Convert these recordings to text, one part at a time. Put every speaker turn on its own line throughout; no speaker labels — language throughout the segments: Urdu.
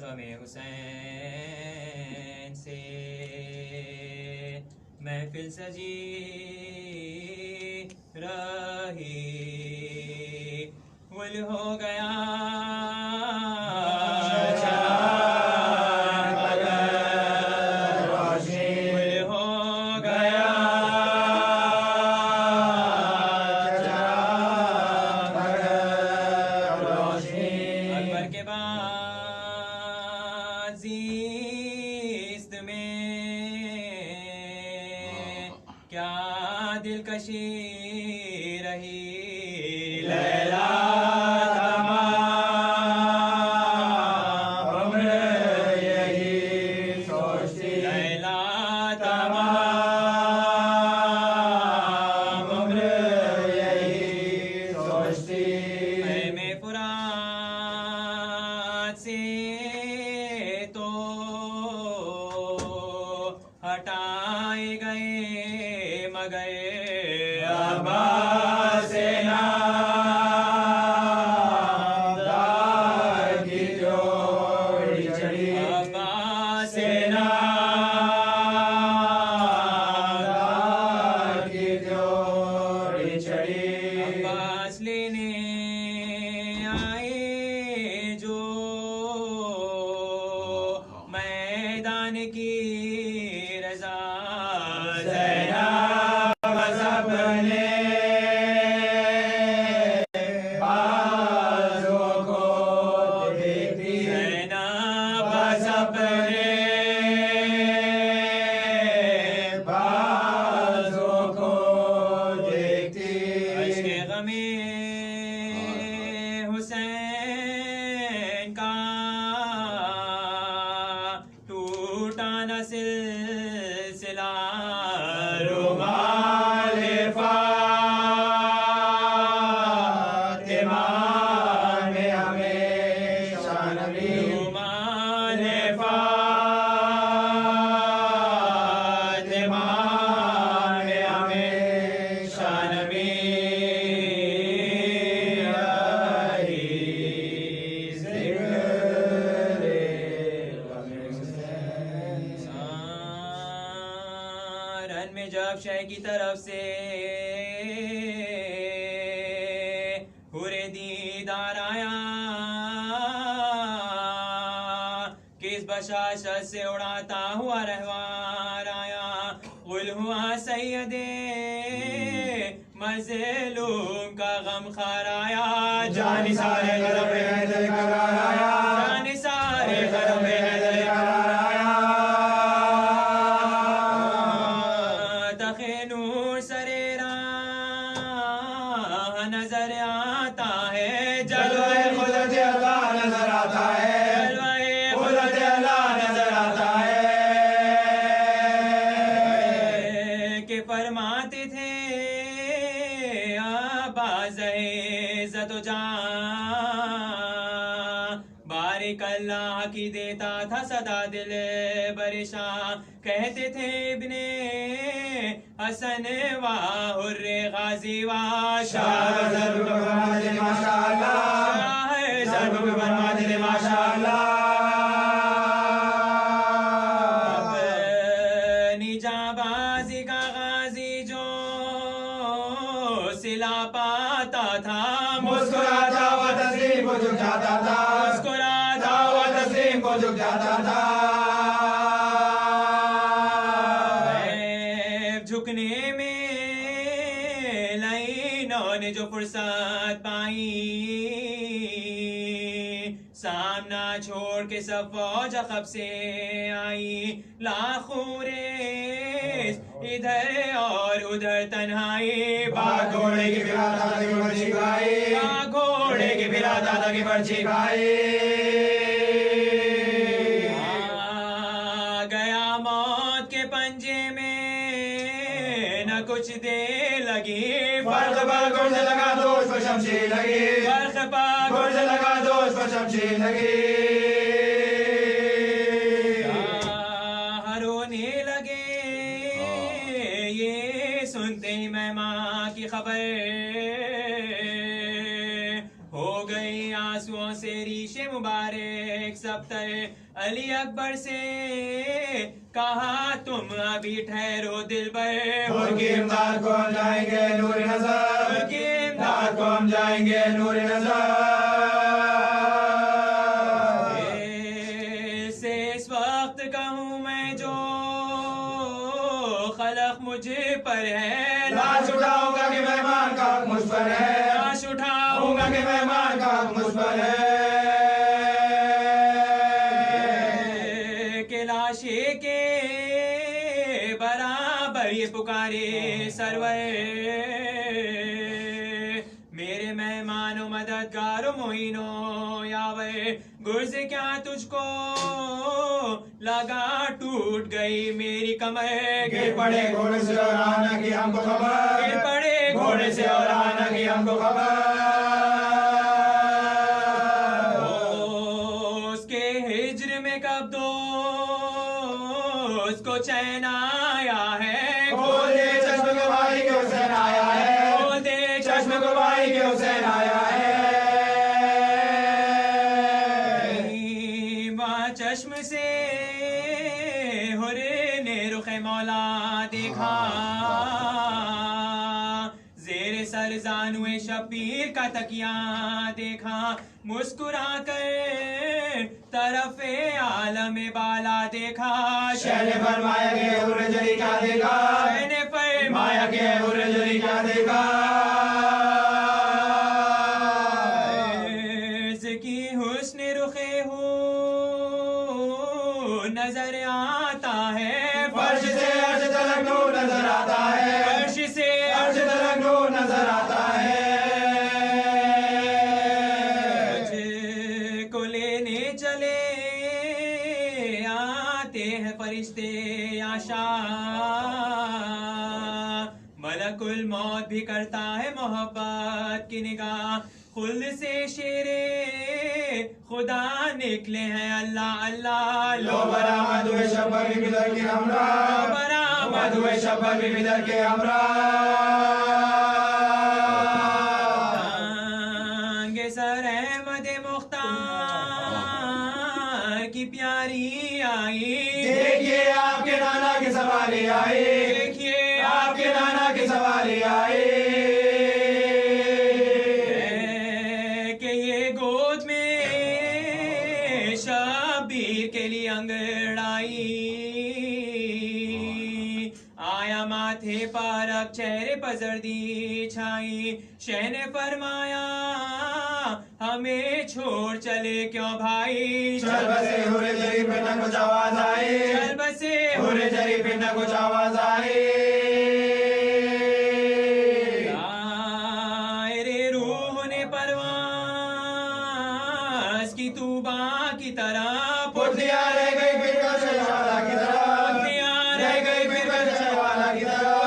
غم حسین سے محفل سجی رہی گل ہو گیا دلکشی رہی لیلا تمام عمر یہی سوچتی لیلا تمام عمر یہی سوچتی میں فرات سے تو ہٹائے گئے مگر عباس نامدار کی جوڑی چڑھی عباس نامدار کی جوڑی چڑھی عباس لینے آئے جو میدان کی رضا اپنے بازوں کو دیکھتی زینب بس اپنے بازوں کو دیکھتی عشق غم حسین کا ٹوٹا نہ سلسلہ میں جب شہ کی طرف سے پورے دیدار آیا کس بشاشت سے اڑاتا ہوا رہوار آیا غل ہوا سید مظلوم کا غم خار آیا جانی سارے غرب حیدر قرار آیا جانی سارے غرب حیدر قرار آیا نظر آتا ہے جلوہ قدرت اللہ نظر آتا ہے جلوہ قدرت اللہ نظر آتا ہے کہ فرماتے تھے عباس عزت و جان بارک اللہ کی دیتا تھا صدا دل برشاں کہتے تھے ابن حسن و حر غازی و شاہ ضرب فرما دے ماشاء اللہ شاہ ضرب فرما دے ماشاء اللہ اپنی جانبازی کا غازی جو صلہ پاتا تھا مسکراتا و تسلیم کو جھک جاتا تھا مسکراتا و تسلیم کو جھک جاتا تھا جھکنے میں لائنوں نے جو فرصت پائی سامنا چھوڑ کے سب فوج عقب سے آئی لاکھوں ریس ادھر اور ادھر تنہائی باغ گھوڑے کی پھراتا تھا کہ برچھی کھائی باغ گھوڑے کی پھراتا تھا کہ برچھی کھائی گیا موت کے پنجے میں کچھ دے لگی فرق پر گرز لگا دوست پر شمشیر لگی فرق پر گرز لگا دوست پر شمشیر لگی رونے لگے یہ سنتے ہی میں ماں کی خبر ہو گئی آنسوؤں سے ریش مبارک سب تر علی اکبر سے کہا تم ابھی ٹھہرو دلبر
حور کی امداد کو ہم جائیں گے نور نظر
حور کی
امداد کو ہم جائیں گے نور نظر
اس وقت کہوں میں جو خلق مجھے پر ہے
لاش اٹھاؤں گا کہ مہمان کا حق مجھ پر ہے
لاش اٹھاؤں
گا کہ مہمان کا حق مجھ پر ہے
کہ لاشے کے برابر یہ پکارے سرور میرے مہمان و مددگار و معین و یاور گرز کیا تجھ کو لگا ٹوٹ گئی میری کمر
گر پڑے گھوڑے سے اور آنا کی ہم کو خبر
گر پڑے
گھوڑے سے اور آنا کی ہم کو خبر
اس کے ہجر میں کب دوست کو چین آیا ہے
کھول دے چشم کو بھائی کے حسین آیا ہے
کھول دے
چشم کو بھائی کے حسین آیا ہے
وہاں چشم سے ہرے نے رخ مولا دیکھا زیر سر زانوے شبیر کا تکیہ دیکھا مسکرا کر طرف عالم بالا دیکھا
شہر نے فرمایا کہ حور جری کیا دیکھا
شہر نے
فرمایا کہ حور جری کیا دیکھا
کی حسن رخ ہو نظر آتا ہے
فرش سے عرش تلک نور نظر آتا ہے
فرش سے
عرش تلک نور نظر آتا ہے
مجھ کو لینے چلے آتے ہیں فرشتے آشا ملک الموت بھی کرتا ہے محبت کی نگاہ خلد سے شیر خدا نکلے ہیں اللہ اللہ
لو برآمد ہوئے شبر بھی بدر کے ہمراہ برآمد ہوئے شبر بھی بدر کے ہمراہ
تانگ سر احمد مختار کی پیاری آئی
دیکھیے آپ کے نانا کی سواری آئی
دیکھیے
آپ کے نانا کی سواری آئی
کہ یہ گود میں شبیر کے لیے انگڑائی آیا ماتھے پارک چہرے پر زردی چھائی شہ نے فرمایا ہمیں چھوڑ چلے کیوں بھائی
چل بسے ہورے جری پہ نہ کچھ آواز آئی
چل بسے
ہورے جری پہ نہ کچھ آواز آئی
دائرے روح نے پرواز کی توبہ کی طرح
پتلیاں رہ گئی پھر کشے والا کی طرح رہ گئی پھر کشے والا کی طرح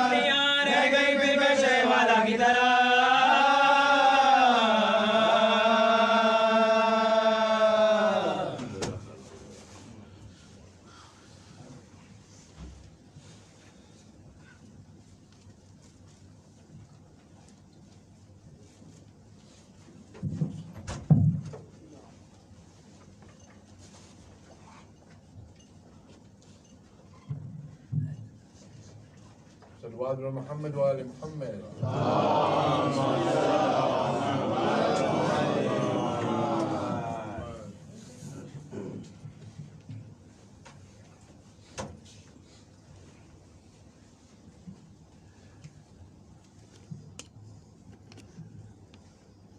رہ گئی پھر کشے والا کی طرح
صلوات على محمد وآل محمد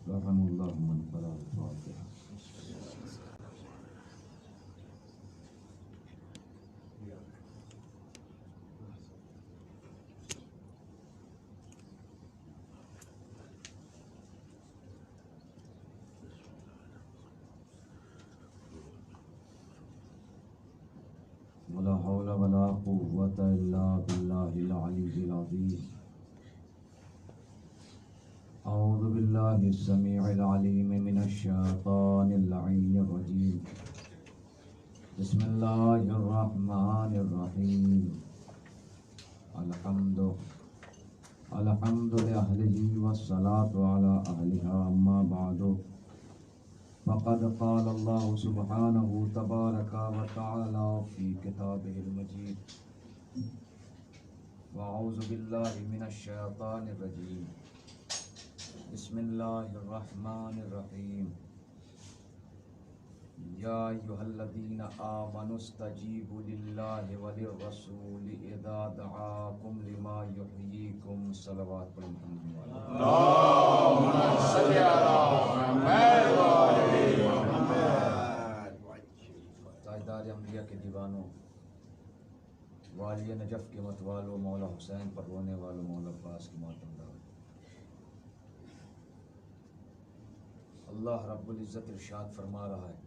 رحم الله من قرأ الفاتحة. ولا حول ولا قوة إلا بالله العلي العظيم. أعوذ بالله السميع العليم من الشيطان اللعين الرجيم. بسم الله الرحمن الرحيم. الحمد لأهله والصلاة على أهلها. أما بعد فقد قال الله سبحانه تبارك وتعالى في كتابه المجيد وأعوذ بالله من الشيطان الرجيم بسم الله الرحمن الرحيم يا أيها الذين آمنوا استجيبوا لله وللرسول إذا دعاكم لما يحييكم صلوات محمد
اللهم صل على محمد وعلى محمد.
تاجدار انبیاء کے دیوانوں، والی نجف کے متوالوں، مولا حسین پر رونے والوں، مولا عباس کی ماتم دار، اللہ رب العزت ارشاد فرما رہا ہے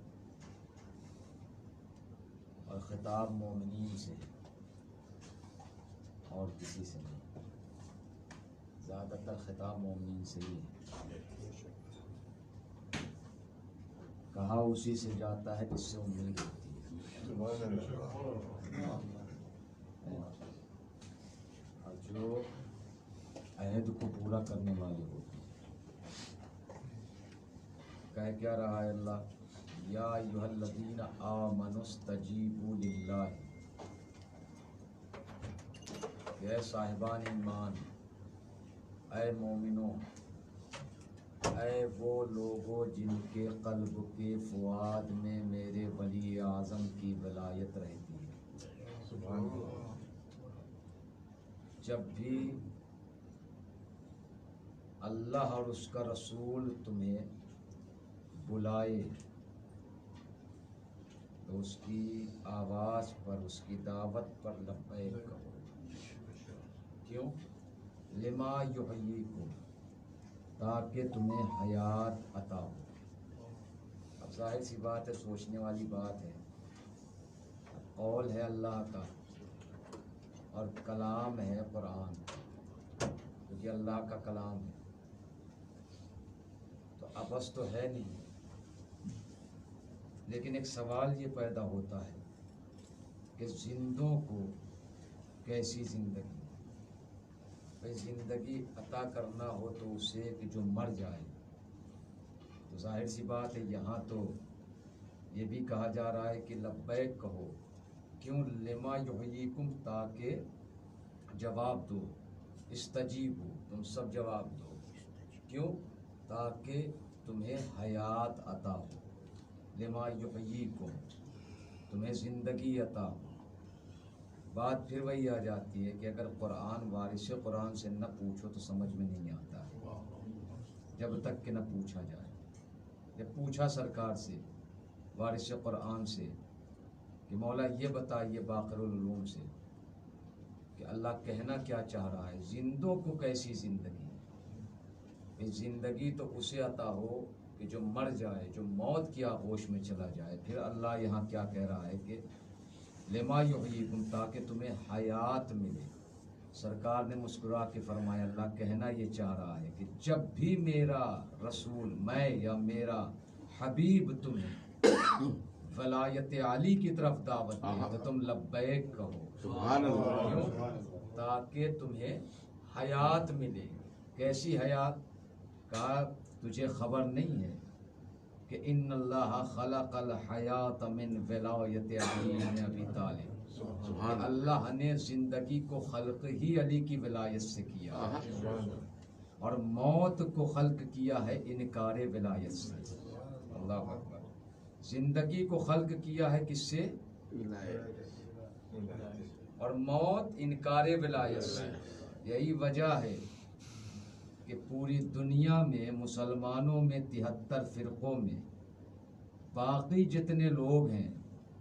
اور خطاب مومنین سے اور کسی سے نہیں، زیادہ تر خطاب مومنین سے ہی ہے. کہا اسی سے جاتا ہے جس سے امید ہوتی ہے، اور جو عہد کو پورا کرنے والے ہوتے ہیں. کہہ کیا رہا ہے اللہ؟ یا ایھا الذین آمنوا استجیبوا للہ، اے صاحبان ایمان، اے مومنوں، اے وہ لوگوں جن کے قلب کے فؤاد میں میرے ولی اعظم کی ولایت رہتی ہے. جب بھی اللہ اور اس کا رسول تمہیں بلائے تو اس کی آواز پر، اس کی دعوت پر لبیک کہو. کیوں؟ لما یحییکم، تاکہ تمہیں حیات عطا ہو. اب ظاہر سی بات ہے، سوچنے والی بات ہے. قول ہے اللہ کا اور کلام ہے قرآن، کیونکہ اللہ کا کلام ہے تو عبث تو ہے نہیں. لیکن ایک سوال یہ پیدا ہوتا ہے کہ زندوں کو کیسی زندگی؟ بھئی زندگی عطا کرنا ہو تو اسے کہ جو مر جائے، تو ظاہر سی بات ہے یہاں تو یہ بھی کہا جا رہا ہے کہ لبیک کہو. کیوں؟ لما یحییکم، تاکہ جواب دو. استجیبو، تم سب جواب دو. کیوں؟ تاکہ تمہیں حیات عطا ہو. لما یحییکم، تمہیں زندگی عطا ہو. بات پھر وہی آ جاتی ہے کہ اگر قرآن وارث قرآن سے نہ پوچھو تو سمجھ میں نہیں آتا ہے، جب تک کہ نہ پوچھا جائے. جب پوچھا سرکار سے، وارث قرآن سے، کہ مولا یہ بتائیے باقر العلوم سے کہ اللہ کہنا کیا چاہ رہا ہے، زندوں کو کیسی زندگی؟ زندگی تو اسے عطا ہو کہ جو مر جائے، جو موت کی آغوش میں چلا جائے. پھر اللہ یہاں کیا کہہ رہا ہے کہ لما یحییکم، تاکہ تمہیں حیات ملے. سرکار نے مسکرا کے فرمایا اللہ کہنا یہ چاہ رہا ہے کہ جب بھی میرا رسول، میں یا میرا حبیب تمہیں ولایت علی کی طرف دعوت دے تو تم لبیک کہو.
سبحان اللہ.
کیوں؟ تاکہ تمہیں حیات ملے. کیسی حیات؟ کہا تجھے خبر نہیں ہے کہ ان اللہ خلق الحیات من ولایت علی بن ابی طالب. اللہ نے زندگی کو خلق ہی علی کی ولایت سے کیا، اور موت کو خلق کیا ہے انکار ولایت سے. اللہ اکبر. زندگی کو خلق کیا ہے کس سے؟ اور موت انکار ولایت سے. یہی وجہ ہے کہ پوری دنیا میں مسلمانوں میں 73 فرقوں میں باقی جتنے لوگ ہیں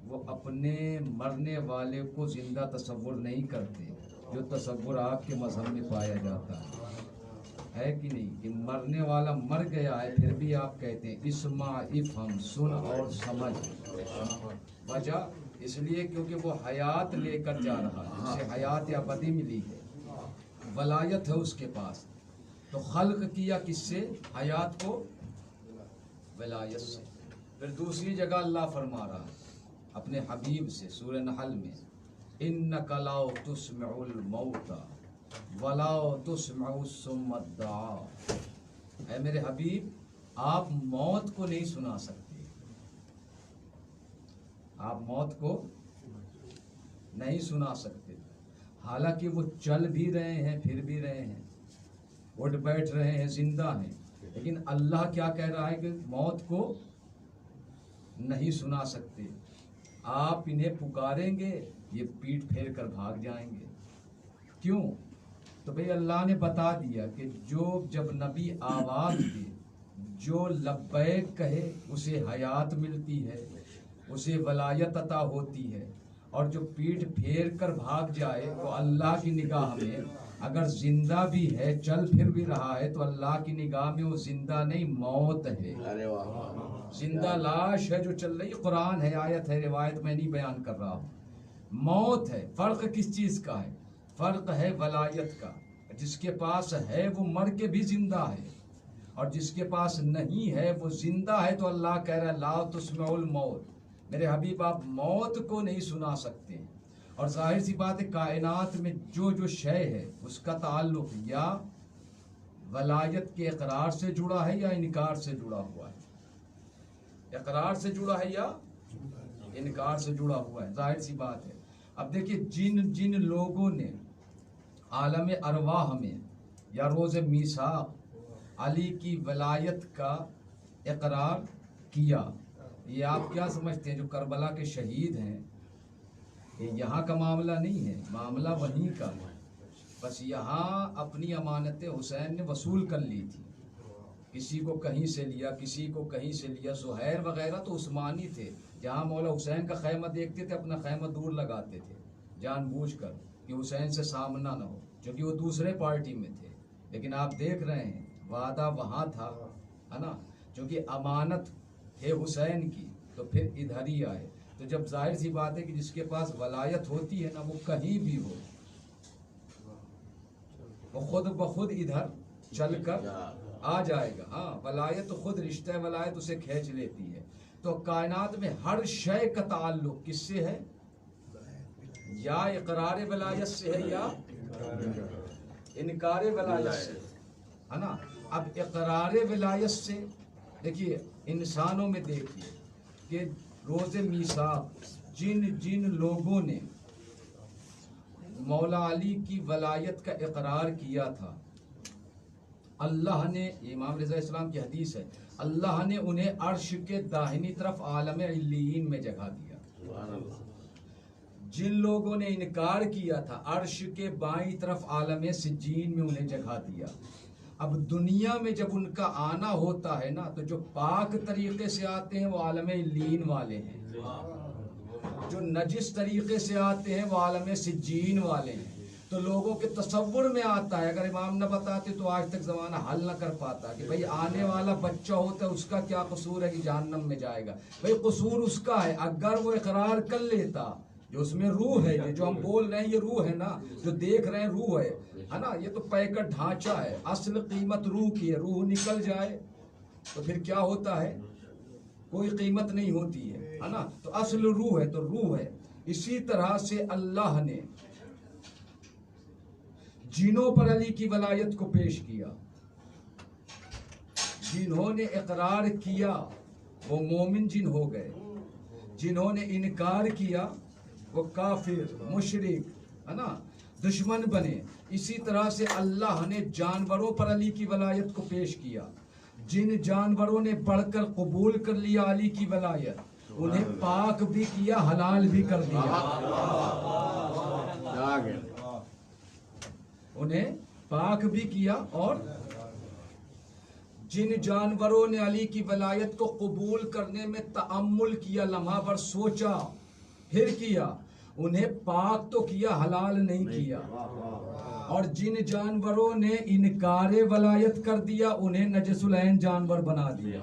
وہ اپنے مرنے والے کو زندہ تصور نہیں کرتے، جو تصور آپ کے مذہب میں پایا جاتا ہے کہ نہیں، کہ مرنے والا مر گیا ہے پھر بھی آپ کہتے ہیں اسمع افہم، سن اور سمجھ. وجہ اس لیے کیونکہ وہ حیات لے کر جا رہا ہے، اسے حیات ابدی ملی ہے، ولایت ہے اس کے پاس. تو خلق کیا کس سے؟ حیات کو ولایت سے. پھر دوسری جگہ اللہ فرما رہا ہے اپنے حبیب سے سورہ نحل میں انک لا تسمع الموتى ولا تسمع الصم الدعاء. اے میرے حبیب آپ موت کو نہیں سنا سکتے، آپ موت کو نہیں سنا سکتے، حالانکہ وہ چل بھی رہے ہیں، پھر بھی رہے ہیں، اٹھ بیٹھ رہے ہیں، زندہ ہیں، لیکن اللہ کیا کہہ رہا ہے کہ موت کو نہیں سنا سکتے. آپ انہیں پکاریں گے یہ پیٹ پھیر کر بھاگ جائیں گے. کیوں؟ تو بھئی اللہ نے بتا دیا کہ جو جب نبی آواز دے، جو لبیک کہے اسے حیات ملتی ہے، اسے ولایت عطا ہوتی ہے، اور جو پیٹ پھیر کر بھاگ جائے وہ اللہ کی نگاہ میں اگر زندہ بھی ہے، چل پھر بھی رہا ہے، تو اللہ کی نگاہ میں وہ زندہ نہیں، موت ہے، زندہ لاش ہے جو چل رہی. قرآن ہے، آیت ہے، روایت میں نہیں بیان کر رہا ہوں. موت ہے. فرق کس چیز کا ہے؟ فرق ہے ولایت کا. جس کے پاس ہے وہ مر کے بھی زندہ ہے، اور جس کے پاس نہیں ہے وہ زندہ ہے. تو اللہ کہہ رہا ہے لا تسمع الموت، میرے حبیب آپ موت کو نہیں سنا سکتے. اور ظاہر سی بات ہے کائنات میں جو شے ہے اس کا تعلق یا ولایت کے اقرار سے جڑا ہے یا انکار سے جڑا ہوا ہے، اقرار سے جڑا ہے یا انکار سے جڑا ہوا ہے، ظاہر سی بات ہے. اب دیکھیے جن لوگوں نے عالم ارواح میں یا روز میثاق علی کی ولایت کا اقرار کیا، یہ آپ کیا سمجھتے ہیں جو کربلا کے شہید ہیں، یہ یہاں کا معاملہ نہیں ہے، معاملہ وہیں کا ہے. بس یہاں اپنی امانت حسین نے وصول کر لی تھی، کسی کو کہیں سے لیا، کسی کو کہیں سے لیا. زہیر وغیرہ تو عثمانی تھے، جہاں مولا حسین کا خیمہ دیکھتے تھے اپنا خیمہ دور لگاتے تھے جان بوجھ کر کہ حسین سے سامنا نہ ہو، کیونکہ وہ دوسرے پارٹی میں تھے. لیکن آپ دیکھ رہے ہیں وعدہ وہاں تھا، ہے نا، کیونکہ امانت ہے حسین کی، تو پھر ادھر ہی آئے. تو جب ظاہر سی بات ہے کہ جس کے پاس ولایت ہوتی ہے نا، وہ کہیں بھی ہو وہ خود بخود ادھر چل کر آ جائے گا. ہاں، ولایت خود رشتہ ولایت اسے کھینچ لیتی ہے. تو کائنات میں ہر شے کا تعلق کس سے ہے؟ یا اقرار ولایت سے ہے یا انکار ولایت سے، ہے نا. اب اقرار ولایت سے دیکھیے انسانوں میں دیکھیے کہ روز میثاق جن لوگوں نے مولا علی کی ولایت کا اقرار کیا تھا، اللہ نے، امام رضا اسلام کی حدیث ہے، اللہ نے انہیں عرش کے داہنی طرف عالم علیین میں جگہ دیا. جن لوگوں نے انکار کیا تھا عرش کے بائیں طرف عالم سجین میں انہیں جگہ دیا. اب دنیا میں جب ان کا آنا ہوتا ہے نا، تو جو پاک طریقے سے آتے ہیں وہ عالم علیین والے ہیں، جو نجس طریقے سے آتے ہیں وہ عالم سجین والے ہیں. تو لوگوں کے تصور میں آتا ہے، اگر امام نہ بتاتے تو آج تک زمانہ حل نہ کر پاتا کہ بھئی آنے والا بچہ ہوتا ہے اس کا کیا قصور ہے کہ جہنم میں جائے گا. بھئی قصور اس کا ہے، اگر وہ اقرار کر لیتا جو اس میں روح ہے، یہ جو ہم بول رہے ہیں یہ روح ہے نا، جو دیکھ رہے ہیں روح ہے نا، یہ تو پیکٹ ڈھانچہ ہے، اصل قیمت روح کی ہے. روح نکل جائے تو پھر کیا ہوتا ہے؟ کوئی قیمت نہیں ہوتی ہے نا. تو اصل روح ہے تو روح ہے. اسی طرح سے اللہ نے جنوں پر علی کی ولایت کو پیش کیا. جنہوں نے اقرار کیا وہ مومن جن ہو گئے، جنہوں نے انکار کیا وہ کافر، مشرک، ہے نا، دشمن بنے. اسی طرح سے اللہ نے جانوروں پر علی کی ولایت کو پیش کیا. جن جانوروں نے بڑھ کر قبول کر لیا علی کی ولایت، انہیں پاک بھی کیا، حلال بھی کر دیا. انہیں پاک بھی کیا. اور جن جانوروں نے علی کی ولایت کو قبول کرنے میں تأمل کیا، لمحہ بھر سوچا پھر کیا، انہیں پاک تو کیا، حلال نہیں کیا. اور جن جانوروں نے انکار ولایت کر دیا انہیں نجس العین جانور بنا دیا،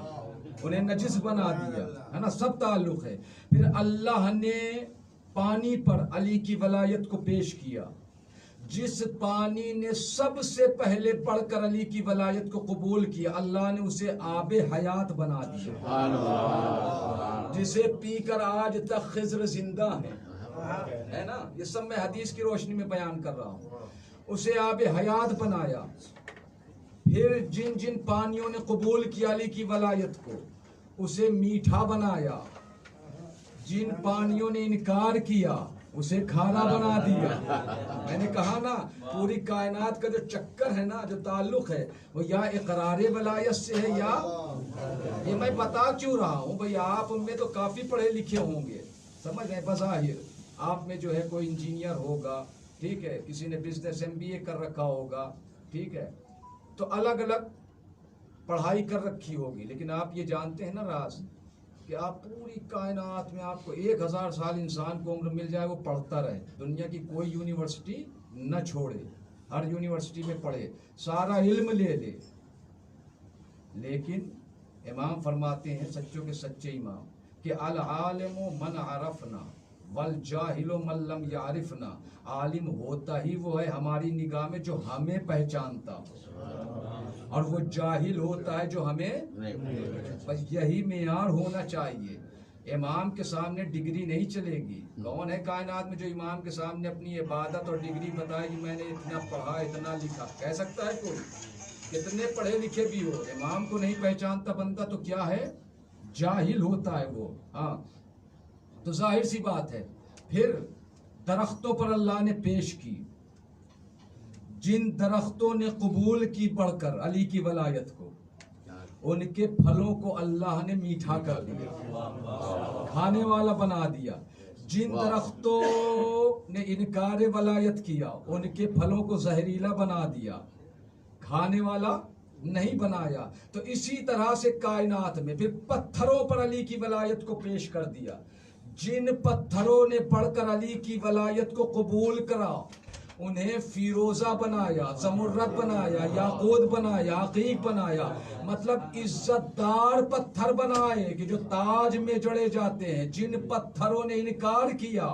انہیں نجس بنا دیا، ہے نا. سب تعلق ہے. پھر اللہ نے پانی پر علی کی ولایت کو پیش کیا. جس پانی نے سب سے پہلے پڑھ کر علی کی ولایت کو قبول کیا، اللہ نے اسے آب حیات بنا دیا، جسے پی کر آج تک خضر زندہ ہے نا. یہ سب میں حدیث کی روشنی میں بیان کر رہا ہوں. اسے آب حیات بنایا. پھر جن جن پانیوں نے قبول کیا علی کی ولایت کو اسے میٹھا بنایا، جن پانیوں نے انکار کیا اسے کھانا بنا دیا۔ میں نے کہا نا پوری کائنات کا جو چکر ہے نا، جو تعلق ہے وہ یا اقرار ولایت سے ہے یا یہ میں بتا کیوں رہا ہوں بھئی آپ ان میں تو کافی پڑھے لکھے ہوں گے، سمجھ رہے ہیں، بظاہر آپ میں جو ہے کوئی انجینئر ہوگا، ٹھیک ہے، کسی نے بزنس MBA کر رکھا ہوگا، ٹھیک ہے، تو الگ الگ پڑھائی کر رکھی ہوگی، لیکن آپ یہ جانتے ہیں نا راز کہ آپ پوری کائنات میں آپ کو 1000 سال انسان کو عمر مل جائے وہ پڑھتا رہے، دنیا کی کوئی یونیورسٹی نہ چھوڑے، ہر یونیورسٹی میں پڑھے، سارا علم لے لے، لیکن امام فرماتے ہیں سچوں کے سچے امام کہ العالم من عرفنا والجاہل من لم یعرفنا، عالم ہوتا ہی وہ ہے ہماری نگاہ میں جو ہمیں پہچانتا اور وہ جاہل ہوتا ہے جو ہمیں، بس یہی معیار ہونا چاہیے۔ امام کے سامنے ڈگری نہیں چلے گی۔ کون ہے کائنات میں جو امام کے سامنے اپنی عبادت اور ڈگری بتائے کہ میں نے اتنا پڑھا اتنا لکھا؟ کہہ سکتا ہے کوئی؟ کتنے پڑھے لکھے بھی ہو، امام کو نہیں پہچانتا بندہ تو کیا ہے؟ جاہل ہوتا ہے وہ۔ ہاں تو ظاہر سی بات ہے، پھر درختوں پر اللہ نے پیش کی، جن درختوں نے قبول کی پڑھ کر علی کی ولایت کو، ان کے پھلوں کو اللہ نے میٹھا کر دیا، کھانے والا بنا دیا۔ جن درختوں نے انکار ولایت کیا ان کے پھلوں کو زہریلا بنا دیا، کھانے والا نہیں بنایا۔ تو اسی طرح سے کائنات میں پھر پتھروں پر علی کی ولایت کو پیش کر دیا، جن پتھروں نے پڑھ کر علی کی ولایت کو قبول کرا انہیں فیروزہ بنایا، زمرد بنایا، یاقوت بنایا، عقیق بنایا، مطلب عزت دار پتھر بنائے کہ جو تاج میں جڑے جاتے ہیں۔ جن پتھروں نے انکار کیا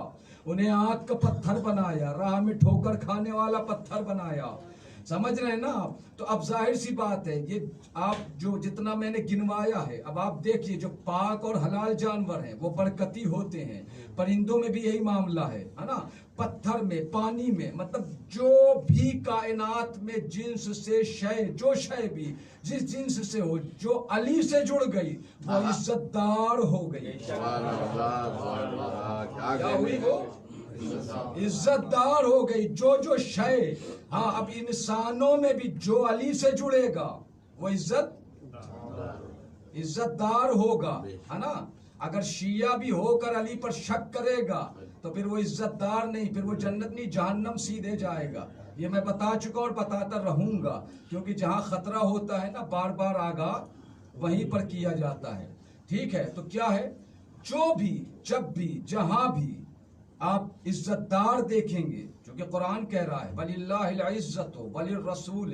انہیں آگ کا پتھر بنایا، راہ میں ٹھوکر کھانے والا پتھر بنایا۔ سمجھ رہے ہیں نا آپ؟ تو اب ظاہر سی بات ہے یہ آپ جو جتنا میں نے گنوایا ہے، اب آپ دیکھیے جو پاک اور حلال جانور ہیں وہ برکتی ہوتے ہیں، پرندوں میں بھی یہی معاملہ ہے نا، پتھر میں، پانی میں، مطلب جو بھی کائنات میں جنس سے شے، جو شے بھی جس جنس سے ہو، جو علی سے جڑ گئی وہ عزت دار ہو گئی۔ کیا ہوئی وہ؟ عزت دار ہو گئی۔ جو شے، ہاں اب انسانوں میں بھی جو علی سے جڑے گا وہ عزت دار ہوگا، ہے نا۔ اگر شیعہ بھی ہو کر علی پر شک کرے گا تو پھر وہ عزت دار نہیں، پھر وہ جنت نہیں جہنم سیدھے جائے گا۔ یہ میں بتا چکا اور بتاتا رہوں گا، کیونکہ جہاں خطرہ ہوتا ہے نا بار بار آگاہ وہیں پر کیا جاتا ہے، ٹھیک ہے۔ تو کیا ہے، جو بھی جب بھی جہاں بھی آپ عزت دار دیکھیں گے، چونکہ قرآن کہہ رہا ہے وَلِلَّهِ الْعِزَّةُ وَلِلرَّسُولِ،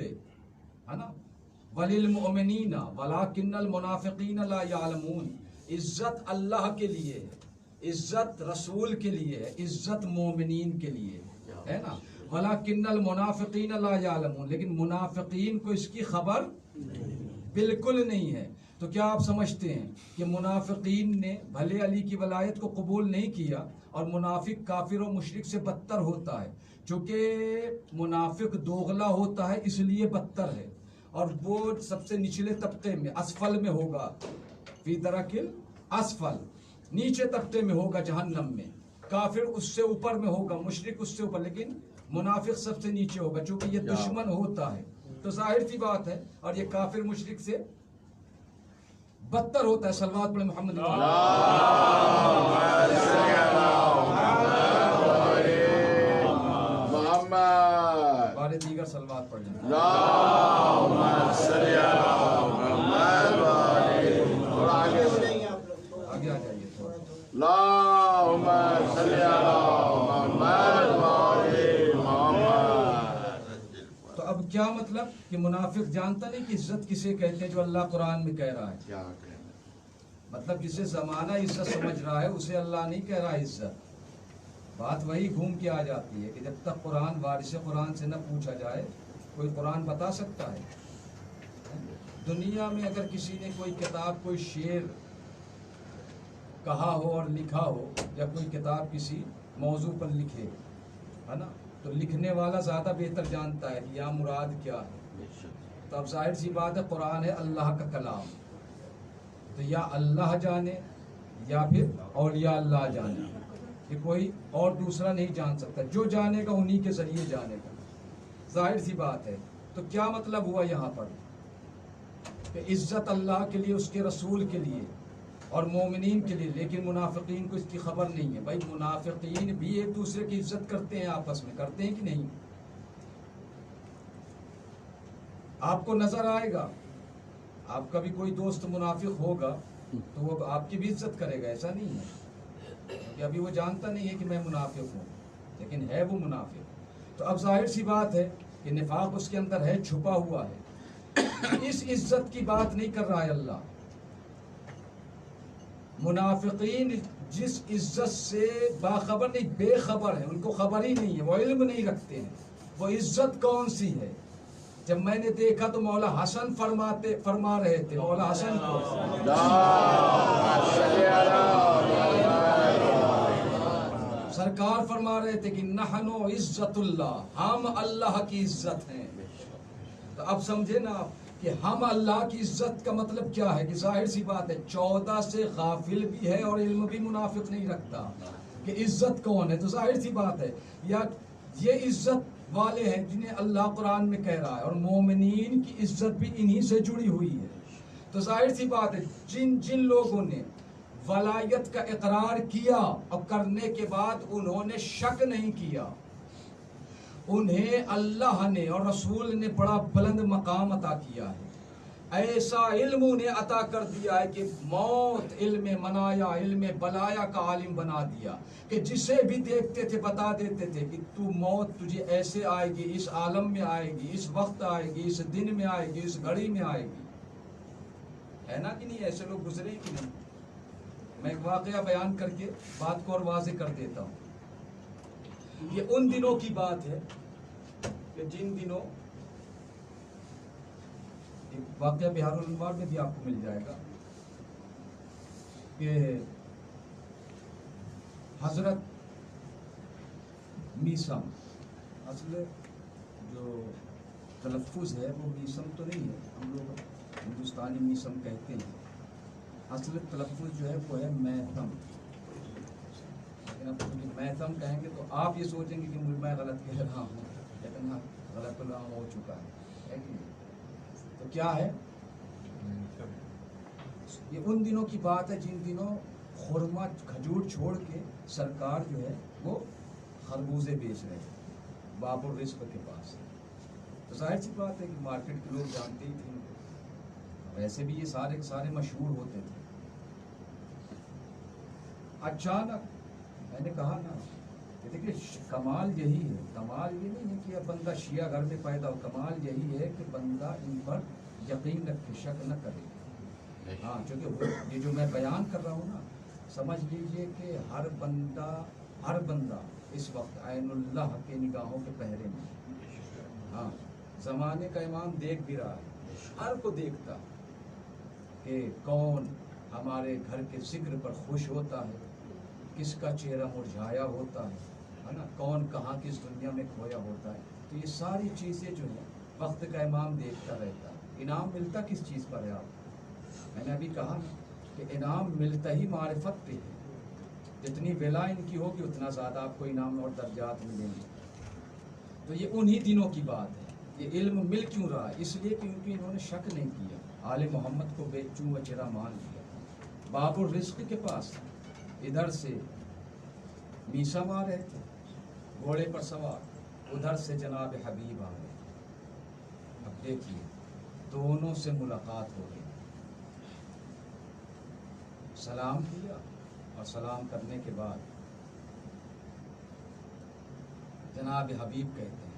ہے نا، وَلِلْمُؤْمِنِينَ وَلَكِنَّ الْمُنَافِقِينَ لَا يَعْلَمُونَ۔ عزت اللہ کے لیے ہے، عزت رسول کے لیے ہے، عزت مومنین کے لیے ہے نا، وَلَكِنَّ الْمُنَافِقِينَ لَا يَعْلَمُونَ، لیکن منافقین کو اس کی خبر بالکل نہیں ہے۔ تو کیا آپ سمجھتے ہیں کہ منافقین نے بھلے علی کی ولایت کو قبول نہیں کیا، اور منافق کافر و مشرک سے بدتر ہوتا ہے، چونکہ منافق دوغلا ہوتا ہے اس لیے بدتر ہے، اور وہ سب سے نچلے طبقے میں اسفل میں ہوگا، فی درکل اسفل، نیچے طبقے میں ہوگا جہنم میں۔ کافر اس سے اوپر میں ہوگا، مشرک اس سے اوپر، لیکن منافق سب سے نیچے ہوگا چونکہ یہ دشمن ہوتا ہے۔ تو ظاہر سی بات ہے، اور یہ کافر مشرک سے بدتر ہوتا ہے۔ صلوات پڑھیں محمد بارے دیگر صلوات پڑھ لیں۔ آگے آ جائیے تو اب کیا مطلب کہ منافق جانتا نہیں کہ عزت کسے کہتے ہیں جو اللہ قرآن میں کہہ رہا ہے، مطلب جسے زمانہ عزت سمجھ رہا ہے اسے اللہ نہیں کہہ رہا عزت۔ بات وہی گھوم کے آ جاتی ہے کہ جب تک قرآن وارث قرآن سے نہ پوچھا جائے کوئی قرآن بتا سکتا ہے؟ دنیا میں اگر کسی نے کوئی کتاب، کوئی شعر کہا ہو اور لکھا ہو، یا کوئی کتاب کسی موضوع پر لکھے، ہے نا، تو لکھنے والا زیادہ بہتر جانتا ہے کہ یا مراد کیا ہے۔ تو اب ظاہر سی بات ہے قرآن ہے اللہ کا کلام، تو یا اللہ جانے یا پھر اولیاء اللہ جانے، کہ کوئی اور دوسرا نہیں جان سکتا، جو جانے گا انہی کے ذریعے جانے گا، ظاہر سی بات ہے۔ تو کیا مطلب ہوا یہاں پر کہ عزت اللہ کے لیے، اس کے رسول کے لیے اور مومنین کے لیے، لیکن منافقین کو اس کی خبر نہیں ہے۔ بھائی منافقین بھی ایک دوسرے کی عزت کرتے ہیں، آپس میں کرتے ہیں کہ نہیں؟ آپ کو نظر آئے گا، آپ کا بھی کوئی دوست منافق ہوگا تو وہ آپ کی بھی عزت کرے گا، ایسا نہیں ہے کہ ابھی وہ جانتا نہیں ہے کہ میں منافق ہوں، لیکن ہے وہ منافق۔ تو اب ظاہر سی بات ہے کہ نفاق اس کے اندر ہے، چھپا ہوا ہے۔ اس عزت کی بات نہیں کر رہا ہے اللہ۔ منافقین جس عزت سے باخبر نہیں، بے خبر ہیں، ان کو خبر ہی نہیں ہے، وہ علم نہیں رکھتے ہیں وہ عزت کون سی ہے۔ جب میں نے دیکھا تو مولا حسن فرما رہے تھے، مولا حسن کو سرکار فرما رہے تھے کہ نحن عزت اللہ، ہم اللہ کی عزت ہیں۔ تو اب سمجھے نا آپ کہ ہم اللہ کی عزت کا مطلب کیا ہے، کہ ظاہر سی بات ہے 14 سے غافل بھی ہے اور علم بھی منافق نہیں رکھتا کہ عزت کون ہے۔ تو ظاہر سی بات ہے یا یہ عزت والے ہیں جنہیں اللہ قرآن میں کہہ رہا ہے، اور مومنین کی عزت بھی انہی سے جڑی ہوئی ہے۔ تو ظاہر سی بات ہے جن لوگوں نے ولایت کا اقرار کیا اور کرنے کے بعد انہوں نے شک نہیں کیا، انہیں اللہ نے اور رسول نے بڑا بلند مقام عطا کیا ہے، ایسا علم انہیں عطا کر دیا ہے کہ موت علم منایا، علم بلایا کا عالم بنا دیا، کہ جسے بھی دیکھتے تھے بتا دیتے تھے کہ تو موت تجھے ایسے آئے گی، اس عالم میں آئے گی، اس وقت آئے گی، اس دن میں آئے گی، اس گھڑی میں آئے گی۔ ہے نا کہ نہیں؟ ایسے لوگ گزرے کہ نہیں؟ میں ایک واقعہ بیان کر کے بات کو اور واضح کر دیتا ہوں۔ یہ ان دنوں کی بات ہے کہ جن دنوں، ایک واقعہ بہار الانوار میں بھی آپ کو مل جائے گا، کہ حضرت میسم، اصل جو تلفظ ہے وہ میسم تو نہیں ہے، ہم لوگ ہندوستانی میسم کہتے ہیں، اصل تلفظ جو ہے وہ ہے میتم، لیکن اب میتم کہیں گے تو آپ یہ سوچیں گے کہ میں غلط کہہ رہا ہوں، لیکن ہاں غلط العام ہو چکا ہے کہ نہیں؟ تو کیا ہے، یہ ان دنوں کی بات ہے جن دنوں خرما کھجور چھوڑ کے سرکار جو ہے وہ خربوزے بیچ رہے ہیں باب الرزق کے پاس۔ تو ظاہر سی بات ہے کہ مارکیٹ کے لوگ جانتے ہی تھے، ویسے بھی یہ سارے مشہور ہوتے تھے۔ اچانک میں نے کہا نا کہ دیکھیے کمال یہی ہے، کمال یہ نہیں ہے کہ اب بندہ شیعہ گھر میں پیدا ہو، کمال یہی ہے کہ بندہ ان پر یقین رکھے، شک نہ کرے۔ ہاں چونکہ یہ جو میں بیان کر رہا ہوں نا، سمجھ لیجئے کہ ہر بندہ اس وقت عین اللہ کے نگاہوں کے پہرے میں، ہاں زمانے کا امام دیکھ بھی رہا ہے، ہر کو دیکھتا کہ کون ہمارے گھر کے ذکر پر خوش ہوتا ہے، کس کا چہرہ مرجھایا ہوتا ہے نا، کون کہاں کس دنیا میں کھویا ہوتا ہے۔ تو یہ ساری چیزیں جو ہیں وقت کا امام دیکھتا رہتا ہے۔ انعام ملتا کس چیز پر ہے آپ؟ میں نے ابھی کہا نا کہ انعام ملتا ہی معرفت پہ ہے، جتنی ولا ان کی ہوگی اتنا زیادہ آپ کو انعام اور درجات ملیں گے۔ تو یہ انہی دنوں کی بات ہے۔ یہ علم مل کیوں رہا ہے؟ اس لیے کیونکہ انہوں نے شک نہیں کیا، آل محمد کو بے چوں و چرا مان لیا۔ باب الرزق کے پاس ادھر سے میسم آ رہے تھے گھوڑے پر سوار، ادھر سے جناب حبیب آ رہے۔ اب دیکھیے دونوں سے ملاقات ہو گئی، سلام کیا، اور سلام کرنے کے بعد جناب حبیب کہتے ہیں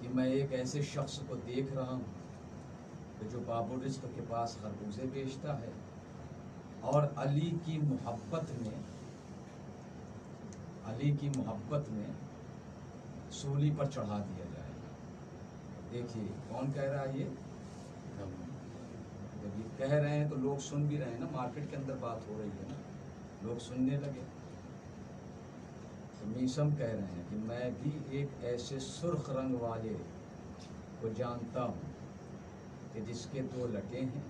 کہ میں ایک ایسے شخص کو دیکھ رہا ہوں کہ جو باب الرزق کے پاس خربوزے بیچتا ہے، اور علی کی محبت میں سولی پر چڑھا دیا جائے گا۔ دیکھیے کون کہہ رہا ہے؟ یہ جب یہ کہہ رہے ہیں تو لوگ سن بھی رہے ہیں نا، مارکیٹ کے اندر بات ہو رہی ہے نا، لوگ سننے لگے۔ تو میسم کہہ رہے ہیں کہ میں بھی ایک ایسے سرخ رنگ والے کو جانتا ہوں کہ جس کے 2 لٹے ہیں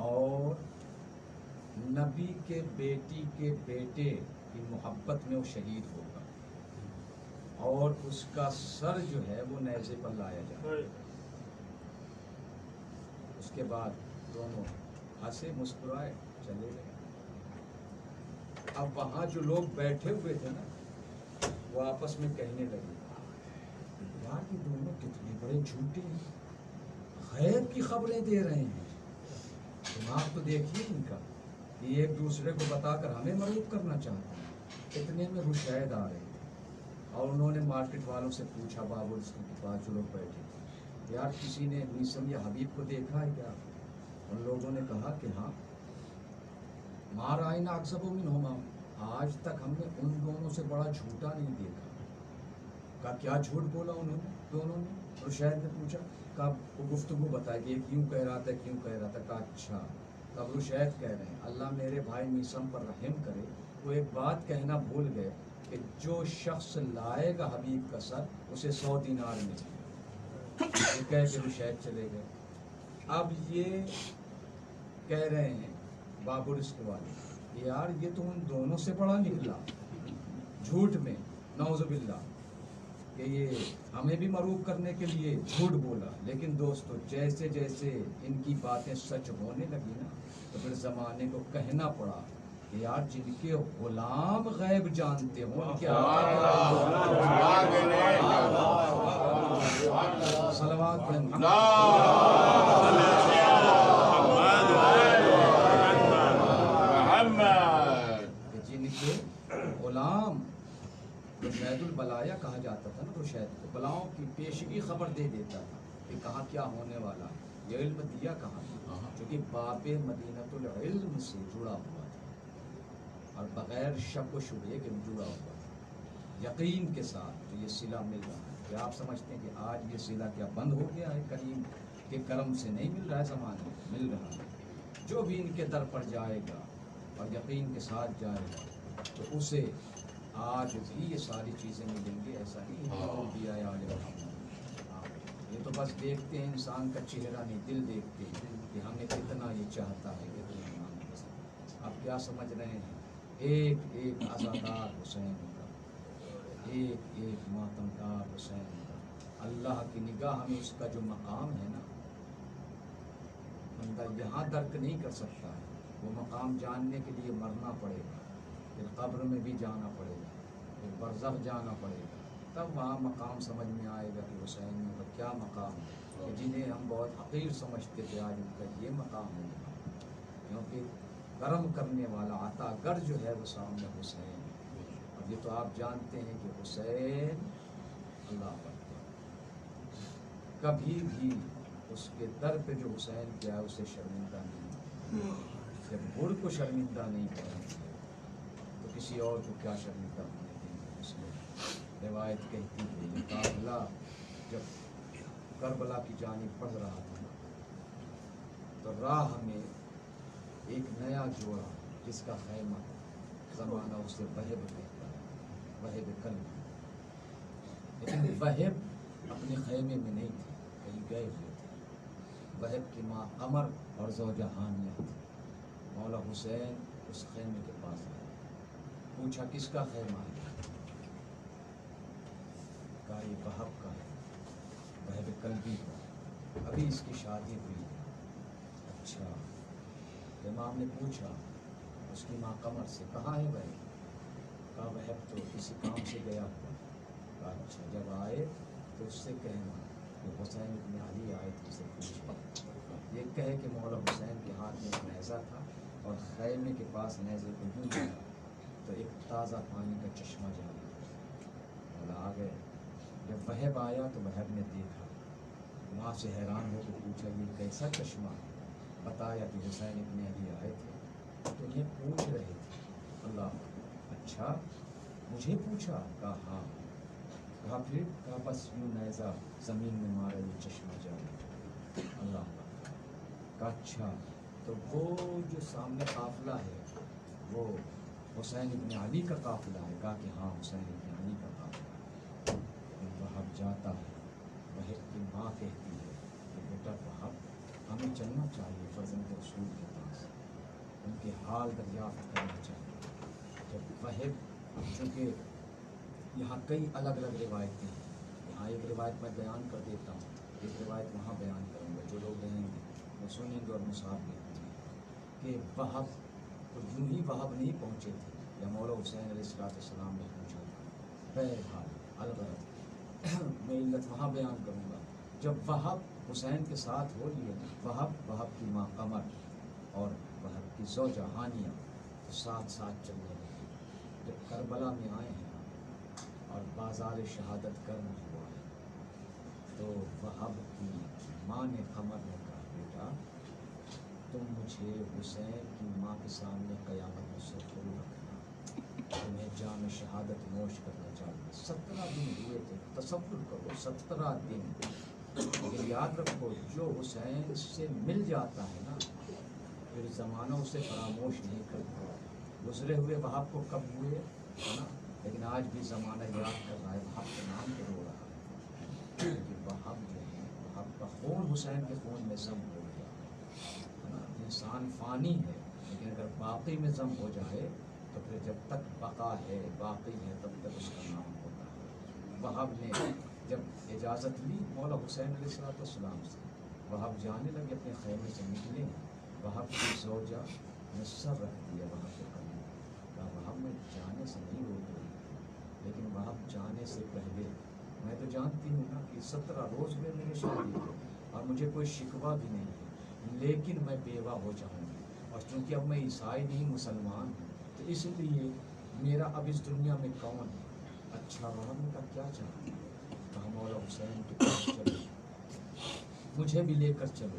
اور نبی کے بیٹی کے بیٹے کی محبت میں وہ شہید ہوگا اور اس کا سر جو ہے وہ نیزے پر لایا جائے گا۔ اس کے بعد دونوں ہنسے مسکرائے چلے گئے۔ اب وہاں جو لوگ بیٹھے ہوئے تھے نا وہ آپس میں کہنے لگے یار یہ دونوں کتنے بڑے جھوٹے ہیں، غیب کی خبریں دے رہے ہیں، دماغ تو دیکھیے ان کا، یہ ایک دوسرے کو بتا کر ہمیں مرعوب کرنا چاہتے ہیں۔ اتنے میں رشید آ رہے تھے اور انہوں نے مارکیٹ والوں سے پوچھا بابو اس کے پاس جو لوگ بیٹھے تھے یار کسی نے میسم یا حبیب کو دیکھا ہے کیا؟ ان لوگوں نے کہا کہ ہاں مار آئین اکسب منہما، آج تک ہم نے ان دونوں سے بڑا جھوٹا نہیں دیکھا۔ کہا کیا جھوٹ بولا انہوں نے دونوں نے؟ رشید نے پوچھا، کہا وہ گفتگو بتائی کہ یہ کیوں کہہ رہا تھا کیوں کہہ رہا تھا؟ کہا اچھا تب رشید کہہ رہے ہیں اللہ میرے بھائی میسم پر رحم کرے، وہ ایک بات کہنا بھول گئے کہ جو شخص لائے گا حبیب کا سر اسے 100 دینار ملے گا۔ یہ کہہ کے رشید چلے گئے۔ اب یہ کہہ رہے ہیں بابر اس کے والے یار یہ تو ان دونوں سے بڑا نکلا جھوٹ میں، نعوذ باللہ، کہ یہ ہمیں بھی مرعوب کرنے کے لیے جھوٹ بولا۔ لیکن دوستو جیسے جیسے ان کی باتیں سچ ہونے لگی نا تو پھر زمانے کو کہنا پڑا کہ یار جن کے غلام غیب جانتے ہوں ان کے صلوات پڑھیں جن کے غلام رشید البلایا کہا جاتا تھا نا، رشید کو بلاؤں کی پیشگی خبر دے دیتا تھا کہ کہاں کیا ہونے والا ہے۔ یہ علم دیا کہاں تھا؟ چونکہ باب مدینۃ العلم سے جڑا ہوا تھا اور بغیر شک و شبہے کے جڑا ہوا تھا، یقین کے ساتھ تو یہ صلہ مل رہا ہے۔ کہ آپ سمجھتے ہیں کہ آج یہ صلہ کیا بند ہو گیا ہے؟ کریم کے کرم سے نہیں مل رہا ہے، زمانے میں مل رہا ہے۔ جو بھی ان کے در پر جائے گا اور یقین کے ساتھ جائے گا تو اسے آج بھی یہ ساری چیزیں ملیں گی۔ ایسا نہیں ہے یہ تو بس دیکھتے ہیں انسان کا چہرہ نہیں، دل دیکھتے ہیں کہ ہمیں کتنا یہ چاہتا ہے کہ آپ کیا سمجھ رہے ہیں؟ ایک ایک عزادار حسین کا، ایک ایک ماتمدار حسین کا، اللہ کی نگاہ میں اس کا جو مقام ہے نا بندہ یہاں درک نہیں کر سکتا ہے۔ وہ مقام جاننے کے لیے مرنا پڑے گا، پھر قبر میں بھی جانا پڑے گا، پھر برزخ جانا پڑے گا، تب وہاں مقام سمجھ میں آئے گا کہ حسین میں کا کیا مقام ہے، کہ جنہیں ہم بہت حقیر سمجھتے تھے آج ان کا یہ مقام ہوگا، کیونکہ کرم کرنے والا عطا گر جو ہے وہ سامنے حسین ہے۔ اور یہ تو آپ جانتے ہیں کہ حسین اللہ پر کبھی بھی اس کے در پہ جو حسین کیا ہے اسے شرمندہ نہیں، جب گڑ کو شرمندہ نہیں کریں تو کسی اور کو کیا شرمندہ ہونے دیں گے۔ اس میں روایت کہتی ہے یہ قافلہ جب کربلا کی جانب پڑھ رہا تھا تو راہ میں ایک نیا جوڑا جس کا خیمہ زمانہ اسے وہب کہتا ہے، وہب قلب، لیکن وہب اپنے خیمے میں نہیں تھے، کہیں گئے ہوئے تھے۔ وہب کی ماں قمر اور زوجہ ہانیہ تھی۔ مولا حسین اس خیمے کے پاس آئے، پوچھا کس کا خیمہ ہے؟ کہا یہ وہب کا ہے، وہب قلبی کا، ابھی اس کی شادی ہوئی ہے۔ اچھا، امام نے پوچھا اس کی ماں قمر سے کہاں ہے بھائی؟ کہا وہب تو کسی کام سے گیا ہوا۔ کہا اچھا، جب آئے تو اس سے کہنا کہ حسین ابن علی آئے تھے، اسے پوچھا۔ یہ کہے کہ مولا حسین کے ہاتھ میں ایک نیزہ تھا اور خیمے کے پاس نیزے کو یوں دیا تو ایک تازہ پانی کا چشمہ جاری مولا آ گئے۔ جب وہب آیا تو وہب نے دیکھا، وہاں سے حیران ہو کے پوچھا یہ کیسا چشمہ؟ بتایا کہ حسین ابن علی آئے تھے تو یہ پوچھ رہے تھے۔ اللہ، اچھا مجھے پوچھا؟ کہا ہاں۔ کہا پھر؟ کہا بس یوں نیزہ زمین میں مارا یہ چشمہ جاری۔ اللہ، کہا اچھا تو وہ جو سامنے قافلہ ہے وہ حسین ابن علی کا قافلہ ہے؟ کہا کہ ہاں حسین ابن علی کا قافلہ ہے۔ وہب جاتا ہے، وہب کی ماں کہتی ہے کہ ڈاکٹر وہاب ہمیں چلنا چاہیے فرزند رسول کے پاس، ان کے حال دریافت کرنا چاہیے۔ جب وہاب، چونکہ یہاں کئی الگ الگ روایتیں ہیں، یہاں ایک روایت میں بیان کر دیتا ہوں، ایک روایت وہاں بیان کروں گا، جو لوگ رہیں گے وہ سنیں گے اور مصاب بھی ہوں گے کہ وہاب تو یوں ہی وہاب نہیں پہنچے تھے، یا مولا حسین علیہ السلام نے پوچھا تھا۔ بہرحال البتہ میں علت وہاں بیان کروں گا۔ جب وہاب حسین کے ساتھ ہو لیے، وہاب کی ماں قمر اور وہاب کی زوجہ ہانیہ ساتھ ساتھ چلنے لگے۔ جب کربلا میں آئے ہیں اور بازار شہادت کرنا ہوا ہے، تو وہاب کی ماں نے قمر نے کہا، بیٹا تم مجھے حسین کی ماں کے سامنے قیامت میں سرخرو رکھنا، تمہیں جام شہادت نوش کرنا چاہیے۔ 17 دن ہوئے تھے، تصور کرو 17 دن۔ لیکن یاد رکھو جو حسین سے مل جاتا ہے نا، پھر زمانہ اسے فراموش نہیں کرتا۔ گزرے ہوئے وہاب کو کب ہوئے ہے نا، لیکن آج بھی زمانہ یاد کر رہا ہے، وہاب کے نام پہ رو رہا ہے، کیونکہ وہاب جو ہے، وہاب کا خون حسین کے خون میں ضم ہو گیا ہے نا۔ انسان فانی ہے، لیکن اگر باقی میں ضم ہو جائے تو پھر جب تک بقا ہے، باقی ہے، تب تک اس کا نام ہوتا ہے۔ وہاب نے جب اجازت لی مولا حسین علیہ السلام سے، وہاب جانے لگے، اپنے خیمے سے نکلے، وہاب کی زوجہ نے سر رکھ دیا وہاب کے قدم، کہا وہاب میں جانے سے نہیں روک رہی، لیکن وہاب جانے سے پہلے میں تو جانتی ہوں نا کہ 17 روز ہوئے میرے شادی کو اور مجھے کوئی شکوہ بھی نہیں ہے، لیکن میں بیوہ ہو جاؤں گی، اور چونکہ اب میں عیسائی نہیں مسلمان ہوں، تو اس لیے میرا اب اس دنیا میں کون ہے؟ اچھا وہاب نے کہا کیا چاہتی ہے؟ کہا مولا حسین کے پاس چلو، مجھے بھی لے کر چلو،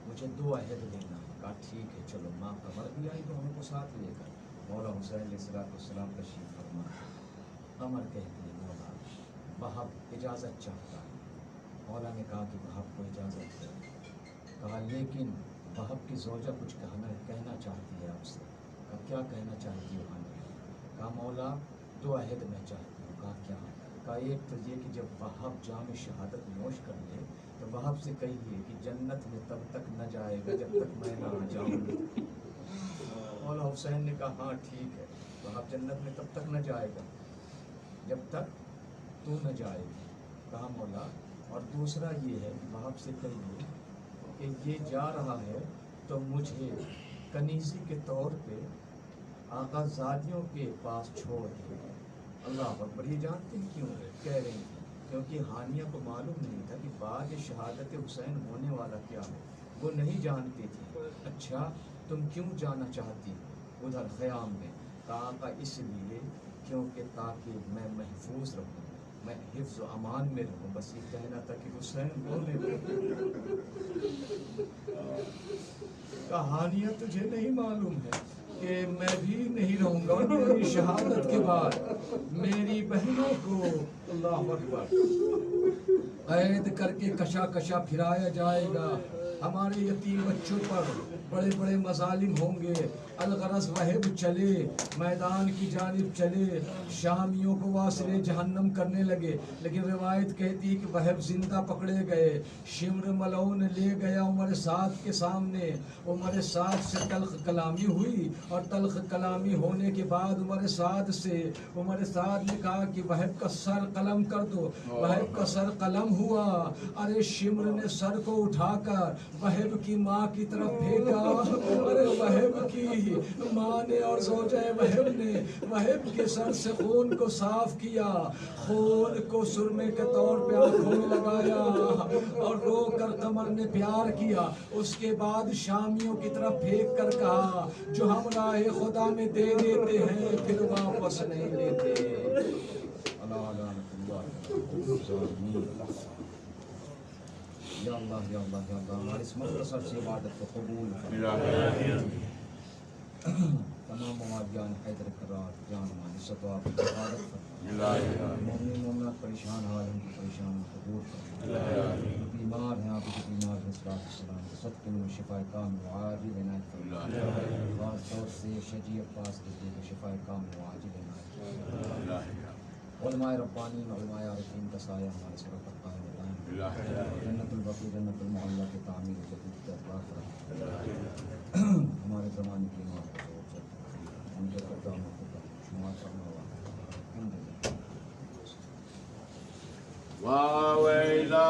مجھے 2 عہد لینا ہے۔ کہا ٹھیک ہے چلو۔ ماں قمر بھی آئی تو ہم کو ساتھ لے کر مولا حسین علیہ السلام تشریف فرما۔ قمر کہتی ہے مولا وہاب اجازت چاہتا ہے۔ مولا نے کہا کہ وہاب کو اجازت دے۔ کہا لیکن وہاب کی زوجہ کچھ کہنا چاہتی ہے آپ سے۔ کہا کیا کہنا چاہتی ہو ہانیہ؟ کہا مولا 2 عہد میں چاہتی ہوں۔ کہا کیا؟ کہا ایک تو یہ کہ جب وہاب جام شہادت نوش کر لے تو وہاب سے کہیے کہ جنت میں تب تک نہ جائے گا جب تک میں نہ آ جاؤں۔ مولا حسین نے کہا ہاں ٹھیک ہے، وہاب جنت میں تب تک نہ جائے گا جب تک تو نہ جائے گی۔ کہا مولا اور دوسرا یہ ہے وہاب سے کہیے کہ یہ جا رہا ہے تو مجھے کنیزی کے طور پہ آقا زادیوں کے پاس چھوڑ دے۔ اللہ اکبر۔ یہ جانتے ہیں کیوں کہہ رہی ہیں؟ کیونکہ ہانیہ کو معلوم نہیں تھا کہ بعد شہادت حسین ہونے والا کیا ہے، وہ نہیں جانتی تھی۔ اچھا تم کیوں جانا چاہتی ہو ادھر خیام میں؟ کہا آقا اس لیے کیونکہ تاکہ میں محفوظ رہوں، میں حفظ و امان میں رہوں، بس یہ کہنا تھا کہ حسین ہونے کہانیاں تجھے نہیں معلوم ہے کہ میں بھی نہیں رہوں گا، اور میری شہادت کے بعد میری بہنوں کو اللہ اکبر قید کر کے کشا کشا پھرایا جائے گا، ہمارے یتیم بچوں پر بڑے بڑے مظالم ہوں گے۔ الغرض وہب چلے، میدان کی جانب چلے، شامیوں کو واصل جہنم کرنے لگے، لیکن روایت کہتی کہ وہب زندہ پکڑے گئے، شمر ملعون لے گیا عمر سعد کے سامنے، عمر سعد سے تلخ کلامی ہوئی، اور تلخ کلامی ہونے کے بعد عمر سعد نے کہا کہ وہب کا سر قلم کر دو۔ وہب کا سر قلم ہوا، ارے شمر نے سر کو اٹھا کر وہب کی ماں کی طرف پھینکا، ارے وہب کی ماں نے اور زوجہ وہب نے وہب کے سر سے خون کو صاف کیا، خون کو سرمے کے طور پہ آنکھوں میں لگایا، اور رو کر قمر نے پیار کیا۔ اس کے بعد شامیوں کی طرف پھینک کر کہا جو ہم راہ خدا میں دے دیتے ہیں پھر واپس نہیں لیتے۔ یا اللہ یا اللہ یا اللہ، ہماری اس مختصر سی عبادت کو قبول فرما۔ تمام موادیان حیدر کرار جان مانی ستواب عبادت فرما۔ مومن مومنات پریشان حال ان کی پریشان قبول فرما۔ بیمار ہیں آپ کے بیمار ہیں صلاۃ السلام کے صدقے میں شفا کام عاجل عنایت فرما۔ خاص طور سے شجیع عباس کے لیے شفا کام عاجل عنایت فرما۔ علماء ربانی علماء عارفین کا سایہ ہمارے سر پر قائم دائم جنت البقیع جنت المعلیٰ کی تعمیر جدید کے اطلاق ہمارے زمانے کی موت ان کے قداموں کو شمار کرنا ہوا
واویلا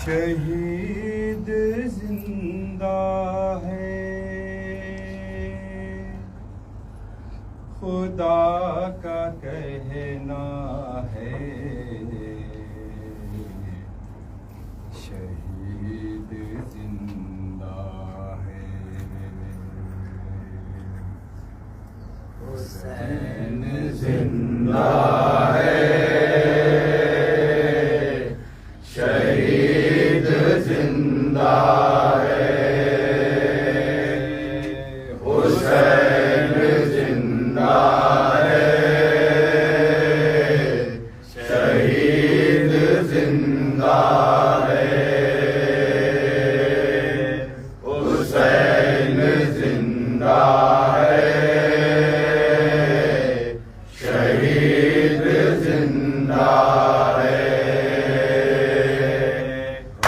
شہید زندہ ہے خدا کا کہنا ہے شہید زندہ ہے حسین زندہ ہے شہید زندہ ہے حسین زندہ ہے شہید زندہ ہے حسین زندہ ہے شہید زندہ ہے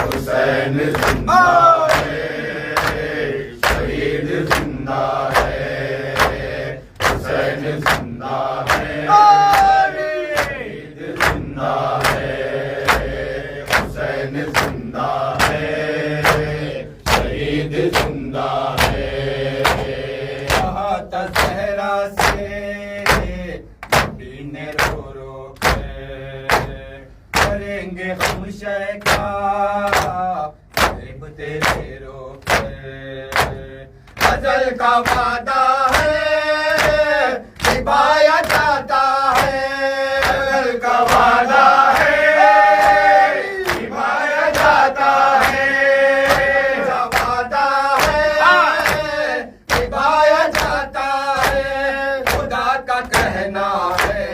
حسین زندہ ہے شہید زندہ ہے حسین زندہ ہے شہید زندہ ہے حسین زندہ ہے شہید زندہ ہے کہا زہرا سے نبی نے رو رو کے کریں گے ہم شیخا غریب تیرے رو کے ازل کا وعدہ ہے نبھایا جاتا ہے ازل کا وعدہ ہے نبھایا جاتا ہے وعدہ ہے نبھایا جاتا ہے خدا کا کہنا ہے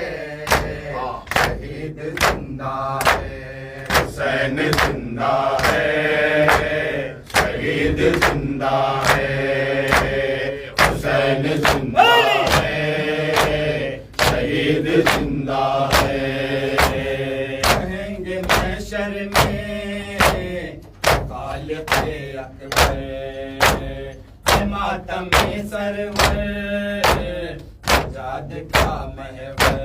شہید زندہ ہے حسین زندہ ہے شہید زندہ ہے حسین زندہ ہے شہید زندہ ہے کہیں گے محشر میں خالق اکبر ماتم سرور سجاد کا محور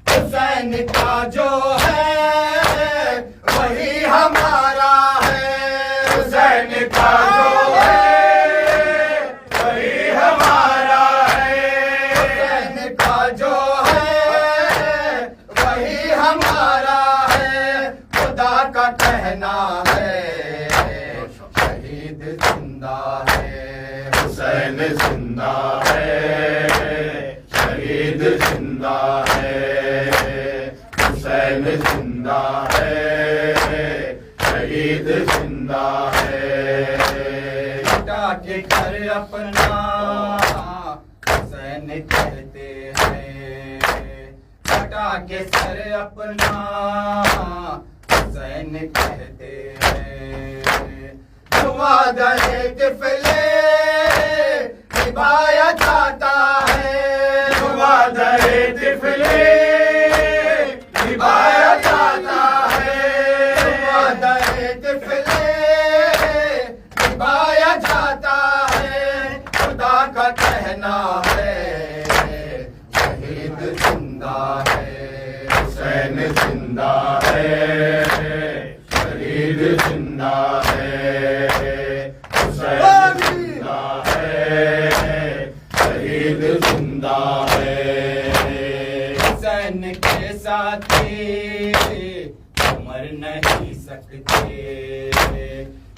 حسین کا جو ہے وہی ہمارا ہے حسین کا جو ہے وہی ہمارا ہے حسین کا جو ہے وہی ہمارا ہے خدا کا کہنا ہے شہید زندہ ہے حسین زندہ ہے شہید زندہ ہے حسین زندہ ہے شہید زندہ ہے ہٹا کے گھر اپنا حسین کہتے ہیں ہٹا کے سر اپنا حسین کہتے ہیں وعدہ طفلے نبھایا جاتا ہے وعدہ طفلے نبھایا جاتا ہے وعدہ طفلے نبھایا جاتا ہے خدا کا کہنا ہے شہید زندہ ہے حسین زندہ ہے شہید زندہ ہے حسین زندہ ہے شہید زندہ ہے حسین کے ساتھی مر نہیں سکتے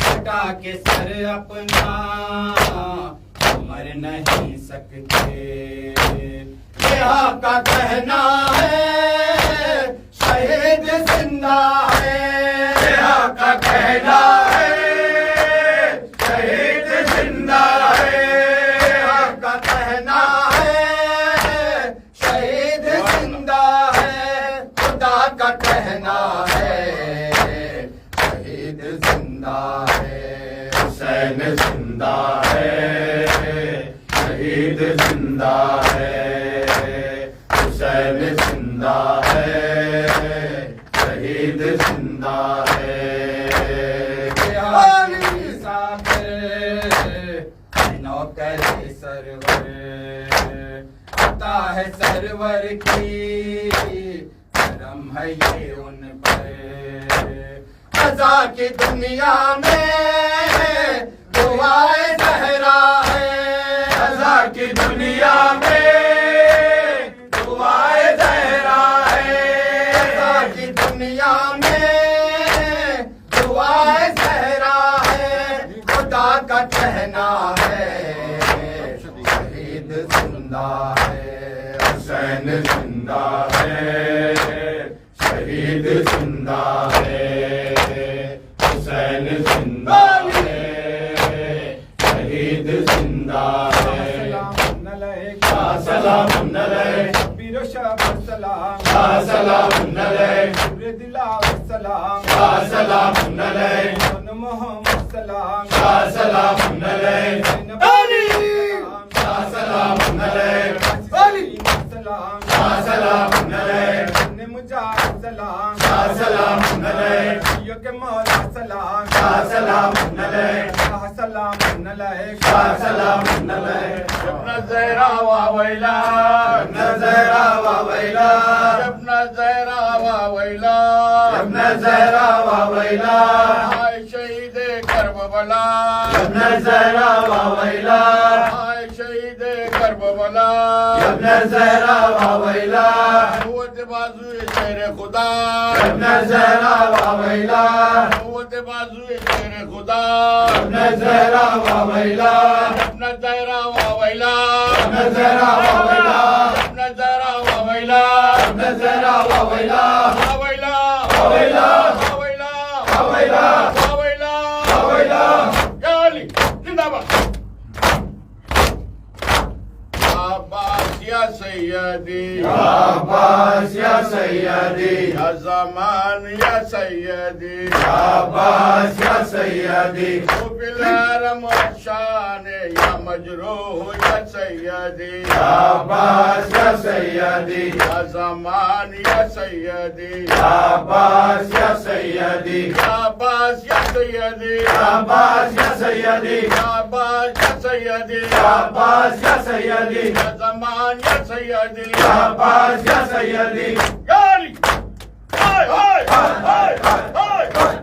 ہٹا کے سر اپنا مر نہیں سکتے یہاں کا کہنا ہے شہید زندہ ہے یہاں کا کہنا ہے شہید زندہ ہے یہاں کا کہنا ہے شہید زندہ ہے خدا کا کہنا ہے شہید زندہ ہے حسین زندہ ہے شہید زندہ ہے حسین زندہ ہے شہید زندہ ہے نوکر سرور عطا ہے سرور کی کرم ہے یہ ان پر رضا کی دنیا میں دعائے زہرا ہے رضا کی دنیا میں دعائے زہرا ہے رضا کی دنیا میں دعائے زہرا ہے خدا کا کہنا ہے شہید زندہ ہے حسین زندہ ہے شہید زندہ ہے حسین زندہ ہے شہید زندہ ہے سلام علیک
پیر شاہ سلام
سلام علیک
دلال سلام
سلام علیک
محمد سلام
سلام علیک سلام علیک
سلام
سلام علیک
مجاہد سلام
سلام علیک
کے مولا سلام
سلام علیک
سلام علیک
سلام علیک ابن زہرا ویلا ابن زہرا ویلا ابن زہرا ویلا ابن زہرا ویلا ہائے شہید کربلا ابن زہرا ویلا ہائے شہید کربلا ابن زہرا ویلا قوت بازو شیر خدا ابن زہرا ویلا قوت بازو شیر خدا ابن زہرا ویلا ابن زہرا ویلا ابن زہرا ویلا ابن زہرا ویلا ابن زہرا ویلا ویلا ویلا ویلا ویلا ویلا ویلا یا علی زندہ باد عباس یا سیدی عباس یا سیدی یا زمان یا سیدی عباس یا سیدی تو بالحرم شان یا مجروح یا سیدی عباس یا سیدی یا زمان یا سیدی عباس یا سیدی عباس یا سیدی عباس یا سیدی عباس یا سیدی عباس یا سیدی یا زمان یا سیدی عباس یا سیدی یا علی ہائے ہائے ہائے ہائے